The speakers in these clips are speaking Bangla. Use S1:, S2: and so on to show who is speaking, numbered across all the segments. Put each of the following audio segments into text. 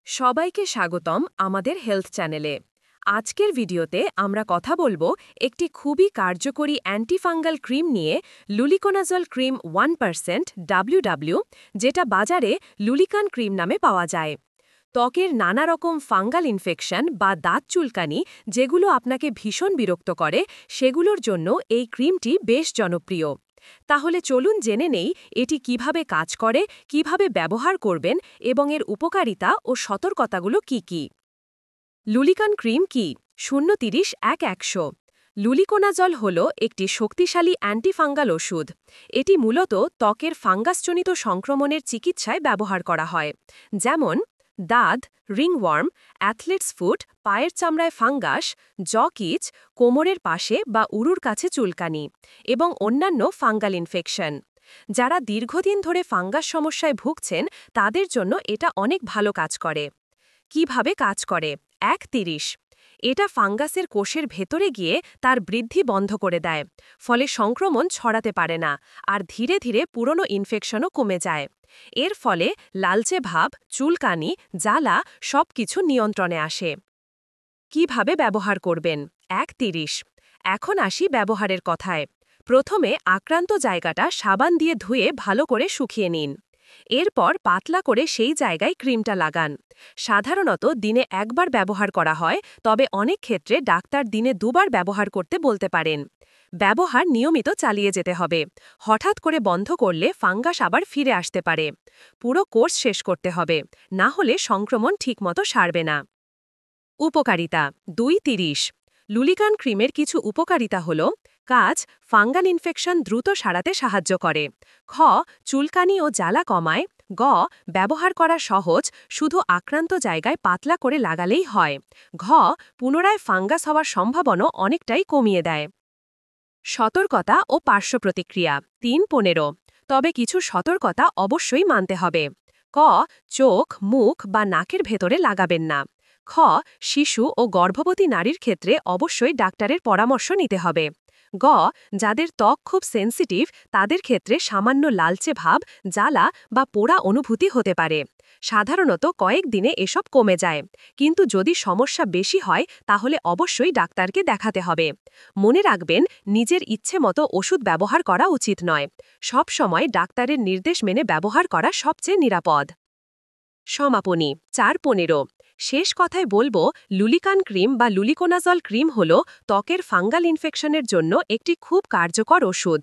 S1: সবাইকে স্বাগতম আমাদের হেলথ চ্যানেলে। আজকের ভিডিওতে আমরা কথা বলবো একটি খুবই কার্যকরী অ্যান্টিফাঙ্গাল ক্রিম নিয়ে, লুলিকোনাজল ক্রিম 1% WW, যেটা বাজারে লুলিকান ক্রিম নামে পাওয়া যায়। ত্বকের নানা রকম ফাঙ্গাল ইনফেকশন বা দাঁত চুলকানি যেগুলো আপনাকে ভীষণ বিরক্ত করে, সেগুলোর জন্য এই ক্রিমটি বেশ জনপ্রিয়। তাহলে চলুন জেনে নেই এটি কিভাবে কাজ করে, কিভাবে ব্যবহার করবেন এবং এর উপকারিতা ও সতর্কতাগুলো কি কি। লুলিকান ক্রিম কি? 0-30-1-100। লুলিকোনাজল হল একটি শক্তিশালী অ্যান্টিফাঙ্গাল ওষুধ। এটি মূলত ত্বকের ফাঙ্গাসজনিত সংক্রমণের চিকিৎসায় ব্যবহার করা হয়, যেমন দাঁত, রিংওয়ার্ম, অ্যাথলেটস ফুট, পায়ের চামড়ায় ফাঙ্গাস, জকিচ, কোমরের পাশে বা উরুর কাছে চুলকানি এবং অন্যান্য ফাঙ্গাল ইনফেকশন। যারা দীর্ঘদিন ধরে ফাঙ্গাস সমস্যায় ভুগছেন তাদের জন্য এটা অনেক ভালো কাজ করে। কিভাবে কাজ করে? 1-30। এটা ফাঙ্গাসের কোষের ভেতরে গিয়ে তার বৃদ্ধি বন্ধ করে দেয়, ফলে সংক্রমণ ছড়াতে পারে না আর ধীরে ধীরে পুরনো ইনফেকশনও কমে যায়। এর ফলে লালচে ভাব, চুলকানি, জ্বালা সবকিছু নিয়ন্ত্রণে আসে। কিভাবে ব্যবহার করবেন? 1-30। এখন আসি ব্যবহারের কথায়। প্রথমে আক্রান্ত জায়গাটা সাবান দিয়ে ধুয়ে ভালো করে শুকিয়ে নিন। এরপর পাতলা করে সেই জায়গায় ক্রিমটা লাগান। সাধারণত দিনে একবার ব্যবহার করা হয়, তবে অনেক ক্ষেত্রে ডাক্তার দিনে দুবার ব্যবহার করতে বলতে পারেন। ব্যবহার নিয়মিত চালিয়ে যেতে হবে। হঠাৎ করে বন্ধ করলে ফাঙ্গাস আবার ফিরে আসতে পারে। পুরো কোর্স শেষ করতে হবে, না হলে সংক্রমণ ঠিকমতো সারবে না। উপকারিতা 2-30। লুলিকান ক্রিমের কিছু উপকারিতা হল: কাজ, ফাঙ্গাল ইনফেকশন দ্রুত সারাতে সাহায্য করে। খ, চুলকানি ও জ্বালা কমায়। গ, ব্যবহার করা সহজ, শুধু আক্রান্ত জায়গায় পাতলা করে লাগালেই হয়। ঘ, পুনরায় ফাঙ্গাস হওয়ার সম্ভাবনা অনেকটাই কমিয়ে দেয়। সতর্কতা ও পার্শ্ব প্রতিক্রিয়া 3-15। তবে কিছু সতর্কতা অবশ্যই মানতে হবে। ক, চোখ, মুখ বা নাকের ভেতরে লাগাবেন না। খ, শিশু ও গর্ভবতী নারীর ক্ষেত্রে অবশ্যই ডাক্তারের পরামর্শ নিতে হবে। গ, যাদের ত্বক খুব সেনসিটিভ তাদের ক্ষেত্রে সামান্য লালচে ভাব, জ্বালা বা পোড়া অনুভূতি হতে পারে। সাধারণত কয়েক দিনে এসব কমে যায়, কিন্তু যদি সমস্যা বেশি হয় তাহলে অবশ্যই ডাক্তারকে দেখাতে হবে। মনে রাখবেন, নিজের ইচ্ছে মতো ওষুধ ব্যবহার করা উচিত নয়। সব সময় ডাক্তারের নির্দেশ মেনে ব্যবহার করা সবচেয়ে নিরাপদ। সমাপনী 4-15। শেষ কথায় বলবো, লুলিকান ক্রিম বা লুলিকোনাজল ক্রিম হল ত্বকের ফাঙ্গাল ইনফেকশনের জন্য একটি খুব কার্যকর ওষুধ।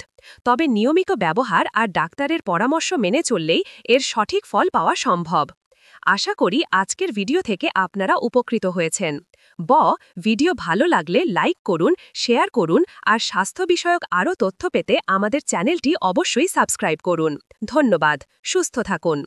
S1: তবে নিয়মিত ব্যবহার আর ডাক্তারের পরামর্শ মেনে চললেই এর সঠিক ফল পাওয়া সম্ভব। আশা করি আজকের ভিডিও থেকে আপনারা উপকৃত হয়েছেন। ভিডিও ভালো লাগলে লাইক করুন, শেয়ার করুন আর স্বাস্থ্য বিষয়ক আরও তথ্য পেতে আমাদের চ্যানেলটি অবশ্যই সাবস্ক্রাইব করুন। ধন্যবাদ। সুস্থ থাকুন।